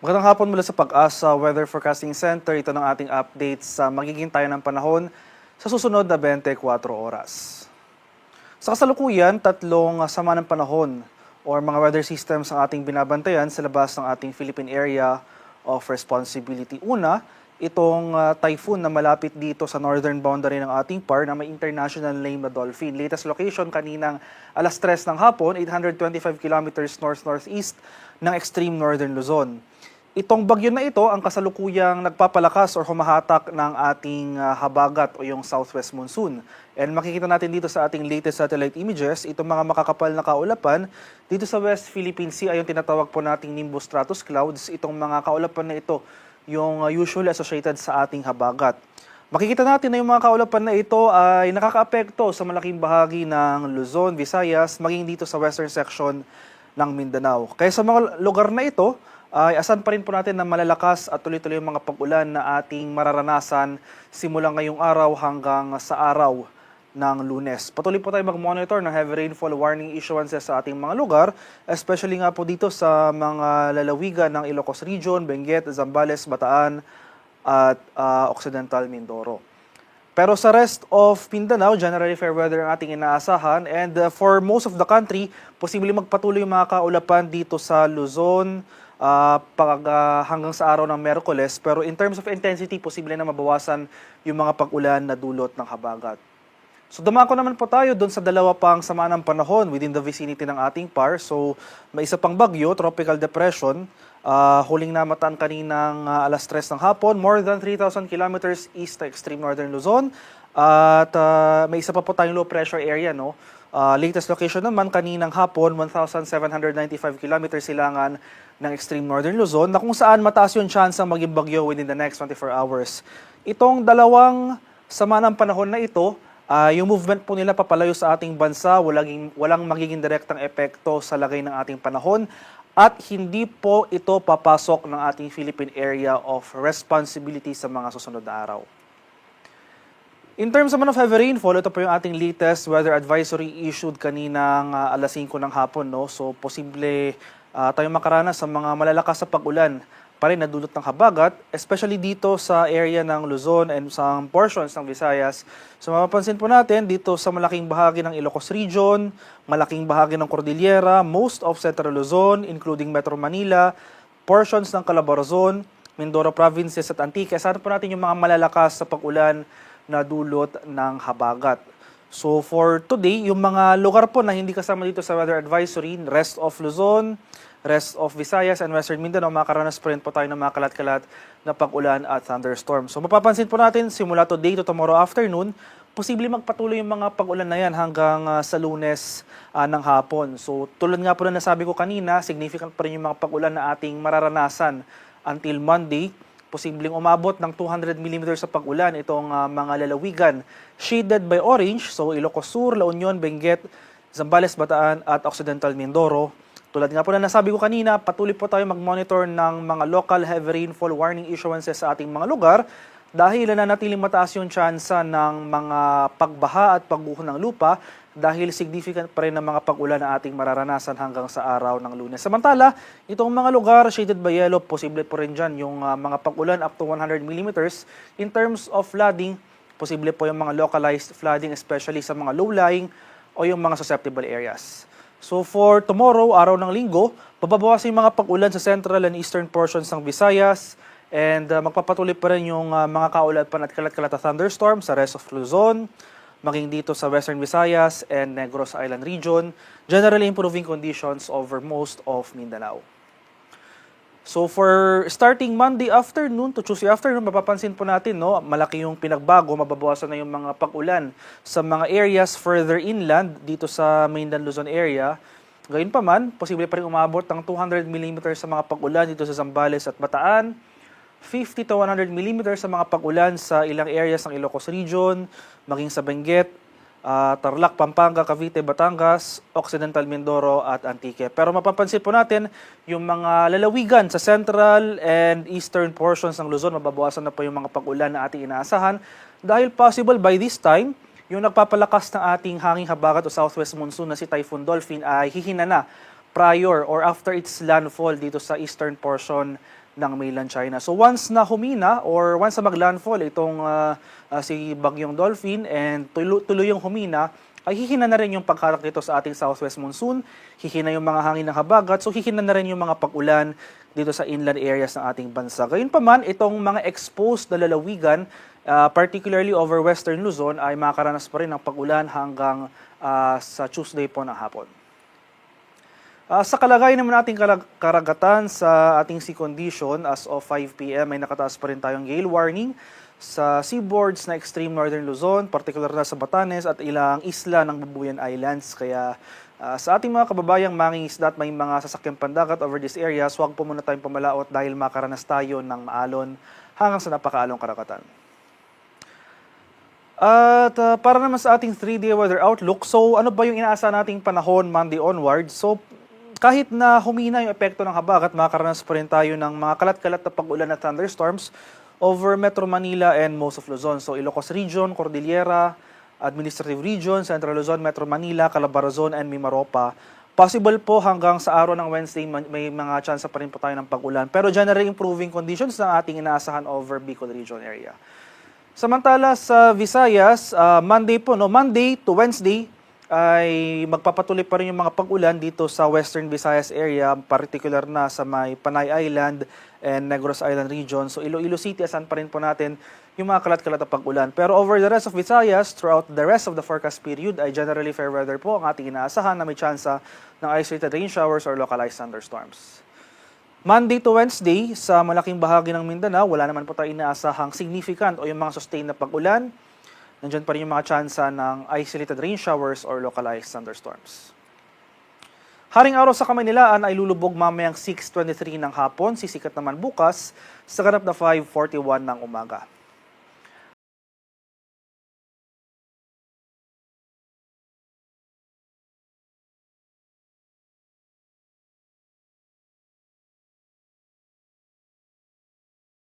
Magandang hapon mula sa Pag-asa Weather Forecasting Center. Ito ng ating update sa magiging tayo ng panahon sa susunod na 24 oras. Sa kasalukuyan, tatlong sama ng panahon or mga weather systems ang ating binabantayan sa labas ng ating Philippine Area of Responsibility. Una, itong typhoon na malapit dito sa northern boundary ng ating PAR na may international name na Dolphin. Latest location kaninang alas 3 ng hapon, 825 kilometers north-northeast ng extreme northern Luzon. Itong bagyo na ito ang kasalukuyang nagpapalakas or humahatak ng ating habagat o yung southwest monsoon. And makikita natin dito sa ating latest satellite images, itong mga makakapal na kaulapan dito sa West Philippine Sea ay yung tinatawag po nating nimbus stratus clouds. Itong mga kaulapan na ito yung usually associated sa ating habagat. Makikita natin na yung mga kaulapan na ito ay nakakaapekto sa malaking bahagi ng Luzon, Visayas, maging dito sa western section ng Mindanao. Kaya sa mga lugar na ito, ay asan pa rin po natin na malalakas at tuloy-tuloy yung mga pag-ulan na ating mararanasan simula ngayong araw hanggang sa araw ng Lunes. Patuloy po tayo mag-monitor ng heavy rainfall warning issuances sa ating mga lugar, especially nga po dito sa mga lalawigan ng Ilocos Region, Benguet, Zambales, Bataan at Occidental Mindoro. Pero sa rest of Mindanao, generally fair weather ang ating inaasahan, and for most of the country, posibleng magpatuloy yung mga kaulapan dito sa Luzon, hanggang sa araw ng Miyerkules. Pero in terms of intensity, posible na mabawasan yung mga pag-ulan na dulot ng habagat. So dumako naman po tayo doon sa dalawa pang sama ng panahon within the vicinity ng ating PAR. So may isa pang bagyo, tropical depression, huling namataan kaninang alas 3 ng hapon, more than 3,000 kilometers east to extreme northern Luzon. At may isa pa po tayong low pressure area, no? Latest location naman kaninang hapon, 1,795 kilometers silangan ng extreme northern Luzon, na kung saan mataas yung chance ang maging bagyo within the next 24 hours. Itong dalawang sama ng panahon na ito, yung movement po nila papalayo sa ating bansa, walang magiging direktang epekto sa lagay ng ating panahon, at hindi po ito papasok ng ating Philippine Area of Responsibility sa mga susunod na araw. In terms naman of heavy rainfall, ito po yung ating latest weather advisory issued kaninang alas 5 ng hapon. No? So, posible tayo makaranas sa mga malalakas sa pag-ulan pa rin na dulot ng habagat, especially dito sa area ng Luzon and some portions ng Visayas. So, mapapansin po natin dito sa malaking bahagi ng Ilocos Region, malaking bahagi ng Cordillera, most of Central Luzon, including Metro Manila, portions ng Calabarzon, Mindoro Provinces at Antique. Saan po natin yung mga malalakas sa pag-ulan na dulot ng habagat. So for today, yung mga lugar po na hindi kasama dito sa weather advisory, rest of Luzon, rest of Visayas and Western Mindanao, makaranas pa rin po tayo ng mga kalat-kalat na pag-ulan at thunderstorm. So mapapansin po natin, simula today to tomorrow afternoon, posible magpatuloy yung mga pag-ulan na yan hanggang sa Lunes ng hapon. So tulad nga po na nasabi ko kanina, significant pa rin yung mga pag-ulan na ating mararanasan until Monday. Posibleng umabot ng 200 mm sa pag-ulan itong mga lalawigan shaded by orange, so Ilocos Sur, La Union, Benguet, Zambales, Bataan at Occidental Mindoro. Tulad nga po na nasabi ko kanina, patuloy po tayo mag-monitor ng mga local heavy rainfall warning issuances sa ating mga lugar dahil nananatiling mataas yung tsansa ng mga pagbaha at pagguho ng lupa dahil significant pa rin ang mga pag-ulan na ating mararanasan hanggang sa araw ng Lunes. Samantala, itong mga lugar shaded by yellow, posible po rin dyan yung mga pag-ulan up to 100 mm. In terms of flooding, posible po yung mga localized flooding, especially sa mga low-lying o yung mga susceptible areas. So for tomorrow, araw ng Linggo, pababawasan yung mga pag-ulan sa central and eastern portions ng Visayas, and magpapatuloy pa rin yung mga kaulapan at kalat-kalat na thunderstorm sa rest of Luzon, maging dito sa Western Visayas and Negros Island region, generally improving conditions over most of Mindanao. So for starting Monday afternoon to Tuesday afternoon, mapapansin po natin, no, malaki yung pinagbago, mababawasan na yung mga pag-ulan sa mga areas further inland dito sa Mainland Luzon area. Gayunpaman, posible pa rin umabot ng 200 mm sa mga pag-ulan dito sa Zambales at Bataan, 50 to 100 mm sa mga pag-ulan sa ilang areas ng Ilocos Region, maging sa Benguet, Tarlac, Pampanga, Cavite, Batangas, Occidental Mindoro at Antique. Pero mapapansin po natin yung mga lalawigan sa central and eastern portions ng Luzon, mababawasan na po yung mga pag-ulan na ating inaasahan dahil possible by this time, yung nagpapalakas ng ating hanging habagat o southwest monsoon na si Typhoon Dolphin ay hihina na prior or after its landfall dito sa eastern portion ng mainland China. So once na humina or once na maglandfall itong si Bagyong Dolphin and tuluyang humina, ay hihina na rin yung pagkarak dito sa ating southwest monsoon, hihina yung mga hangin ng habagat, so hihina na rin yung mga pag-ulan dito sa inland areas ng ating bansa. Gayunpaman, itong mga exposed na lalawigan, particularly over western Luzon, ay makakaranas pa rin ng pag-ulan hanggang sa Tuesday po ng hapon. Sa kalagayan naman nating karagatan sa ating sea condition, as of 5 p.m. ay nakataas pa rin tayong gale warning sa seaboards na extreme northern Luzon, particular na sa Batanes at ilang isla ng Babuyan Islands. Kaya sa ating mga kababayang mangingisda at may mga sasakyang pandagat over these areas, huwag po muna tayong pamalaot dahil makaranas tayo ng maalon hanggang sa napakaalong karagatan. At para naman sa ating 3-day weather outlook, so ano ba yung inaasahan nating panahon Monday onward? So kahit na humina yung epekto ng habagat, makakaranas pa rin tayo ng mga kalat-kalat na pag-ulan at thunderstorms over Metro Manila and most of Luzon. So Ilocos Region, Cordillera, Administrative Region, Central Luzon, Metro Manila, Calabarzon, and Mimaropa. Possible po hanggang sa araw ng Wednesday, may mga chance pa rin po tayo ng pag-ulan. Pero generally improving conditions na ating inaasahan over Bicol Region area. Samantala sa Visayas, Monday to Wednesday, ay magpapatuloy pa rin yung mga pag-ulan dito sa Western Visayas area, particular na sa may Panay Island and Negros Island region. So Iloilo City, asan pa rin po natin yung mga kalat-kalat na pag-ulan. Pero over the rest of Visayas, throughout the rest of the forecast period, ay generally fair weather po ang ating inaasahan na may tsansa ng isolated rain showers or localized thunderstorms. Monday to Wednesday, sa malaking bahagi ng Mindanao, wala naman po tayo inaasahang significant o yung mga sustained na pag-ulan. Nandiyan pa rin yung mga tsansa ng isolated rain showers or localized thunderstorms. Haring araw sa Kamaynilaan ay lulubog mamayang 6:23 ng hapon, sisikat naman bukas sa ganap na 5:41 ng umaga.